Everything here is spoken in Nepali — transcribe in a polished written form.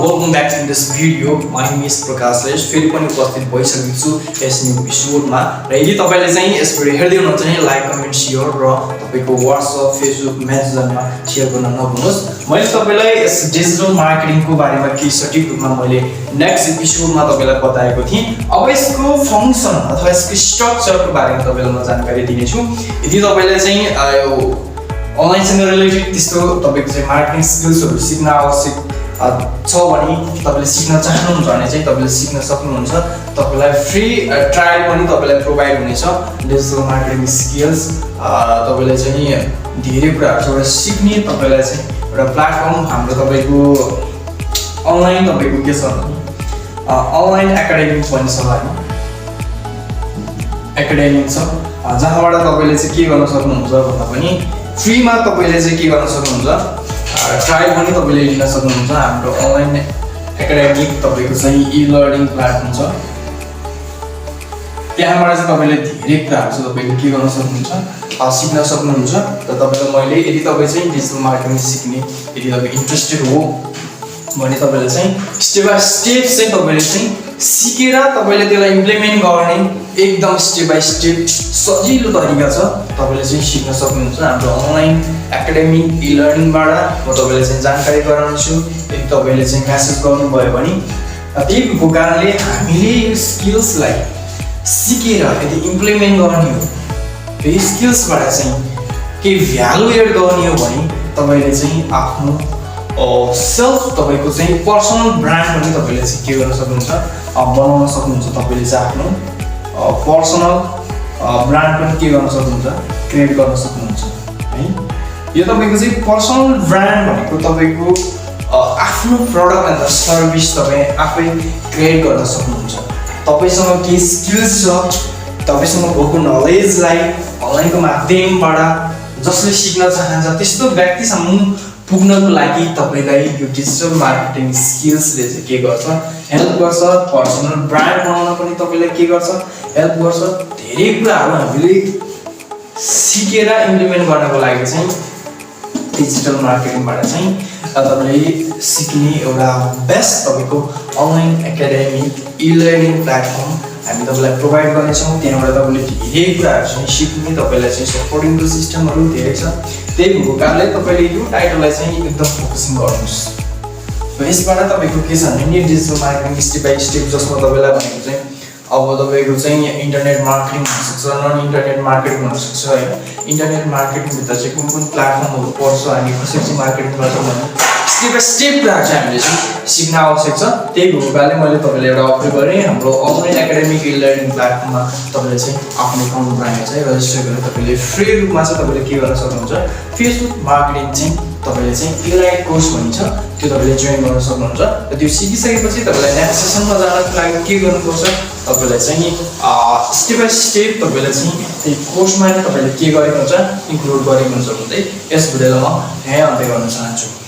welcome back to this video. My name is Prakash. फेरि पनि उपस्थित भइसकेको छु यस न्यू एपिसोडमा र यदि तपाईले चाहिँ यस भिडियो हेर्दै हुनुहुन्छ भने लाइक कमेन्ट शेयर र तपाईको WhatsApp Facebook मेसेन्जरमा शेयर गर्न नभुल्नुहोस्। मैले तपाईलाई यस डिजिटल मार्केटिङको बारेमा के सटिक रूपमा मैले नेक्स्ट एपिसोडमा तपाईलाई बताएको थिएँ। अब यसको फंक्सन अथवा यसको स्ट्रक्चरको बारेमा तपाईलाई म जानकारी दिनेछु। यदि तपाईले चाहिँ यो अनलाइन सँग रिलेटेड त्यस्तो तपाईको चाहिँ मार्केटिङ स्किल्सहरु सिक्न आवश्यक छ भने तपाईले सिक्न चाहनुहुन्छ भने चाहिँ तपाईले सिक्न सक्नुहुन्छ। तपाईलाई फ्री ट्रायल पनि तपाईलाई प्रोवाइड हुनेछ डिजिटल मार्केटिङ स्किल्स। तपाईले चाहिँ धेरै कुराहरु सिक्ने तपाईलाई चाहिँ एउटा प्लेटफर्म हाम्रो तपाईको अनलाइन तपाईको के छ अनलाइन एकाडेमी पनि छ हैन एकाडेमी छ जहाँबाट तपाईले चाहिँ के गर्न सक्नुहुन्छ भन्दा पनि फ्रीमा तपाईले चाहिँ के गर्न सक्नुहुन्छ ट्रायल पनि तपाईले लिन सक्नुहुन्छ। हाम्रो अनलाइन एकाडेमी तपाईको चाहिँ ई-लर्निङ प्लेटफर्म छ। त्यहाँबाट चाहिँ तपाईले धेरै कुराहरु चाहिँ तपाईले के गर्न सक्नुहुन्छ सिक्न सक्नुहुन्छ। र तपाईलाई मैले यदि तपाई चाहिँ डिजिटल मार्केटिङ सिक्ने यदि तपाई इन्ट्रेस्टेड हो भने तपाईले चाहिँ स्टेप बाइ स्टेप चाहिँ तपाईले चाहिँ सिकेर तपाईले त्यसलाई इम्प्लिमेन्ट गर्ने एकदम स्टेप बाइ स्टेप सजिलो तरिका छ। तपाईले चाहिँ सिक्न सक्नुहुन्छ हाम्रो अनलाइन एकाडेमी ई-लर्निङबाट म तपाईलाई चाहिँ जानकारी गराउँछु। यदि तपाईले चाहिँ मेसेज गर्नुभयो भने त्यही कारणले हामीले यो स्किल्सलाई सिकेर यदि इम्प्लिमेन्ट गर्ने हो यो स्किल्सबाट चाहिँ के भ्यालु एड गर्ने हो भने तपाईले चाहिँ आफ्नो सेल्फ तपाईको चाहिँ पर्सनल ब्रान्ड पनि तपाईले चाहिँ के गर्न सक्नुहुन्छ बनाउन सक्नुहुन्छ। तपाईले चाहिँ आफ्नो पर्सनल ब्रान्ड पनि के गर्न सक्नुहुन्छ क्रिएट गर्न सक्नुहुन्छ है। यो तपाईको चाहिँ पर्सनल ब्रान्ड भनेको तपाईको आफ्नो प्रोडक्ट एन्ड सर्भिस तपाई आफै क्रिएट गर्न सक्नुहुन्छ। तपाईसँग के स्किल्स छ तपाईसँग भएको नलेजलाई अनलाइनको माध्यमबाट जसले सिक्न चाहन्छ त्यस्तो व्यक्तिसम्म पुग्नको लागि तपाईलाई यो डिजिटल मार्केटिङ स्किल्सले चाहिँ के गर्छ हेल्प गर्छ। पर्सनल ब्रान्ड बनाउन पनि तपाईलाई के गर्छ हेल्प गर्छ। धेरै कुराहरु हामीले सिकेर इम्प्लिमेन्ट गर्नको लागि चाहिँ डिजिटल मार्केटिङबाट चाहिँ तपाईले सिक्ने एउटा बेस्ट तपाईको अनलाइन एकाडेमी ई-लर्निङ प्लेटफर्म हामी तपाईलाई प्रोवाइड गर्नेछौँ। त्यहाँबाट तपाईले धेरै कुराहरु चाहिँ सिक्ने तपाईलाई चाहिँ सपोर्टिङको सिस्टमहरु धेरै छ। त्यही भएको कारणले तपाईले यो टाइटललाई चाहिँ एकदम फोकसिङ गर्नुस्। यसबाट तपाईको के छ भने digital marketing step by step जसमा तपाईलाई भनेको चाहिँ अब तपाईको चाहिँ इन्टरनेट मार्केटिङ हुन सक्छ नन इन्टरनेट मार्केटिङ हुन सक्छ हैन। इन्टरनेट मार्केटिङ भित्र चाहिँ कुन कुन प्लेटफर्महरु पर्छ हामी कसरी चाहिँ मार्केटिङ गर्छौं भने स्टेप बाइ स्टेप कुरा चाहिँ हामीले चाहिँ सिक्न आवश्यक छ। त्यही भएको कारणले मैले तपाईलाई एउटा अफर गरे हाम्रो अनलाइन एकाडेमिक ई-लर्निङ प्लेटफर्ममा तपाईले चाहिँ आफ्नो अकाउन्ट बनाएर चाहिँ रजिस्टर गरेर तपाईले फ्री रूपमा चाहिँ तपाईले के गर्न सक्नुहुन्छ फेसबुक मार्केटिङ चाहिँ तपाईले चाहिँ इलाइट कोर्स भनिन्छ त्यो तपाईले जोइन गर्न सक्नुहुन्छ। र त्यो सिकिसकेपछि तपाईलाई नेक्स्ट सेसनमा जानको लागि के गर्नुपर्छ तपाईलाई चाहिँ स्टेप बाइ स्टेप तपाईले चाहिँ त्यो कोर्समा तपाईले के गरेको हुन्छ इन्क्लुड गरेको हुन्छ भन्दै यस भिडियोलाई म यही अन्त्य गर्न चाहन्छु।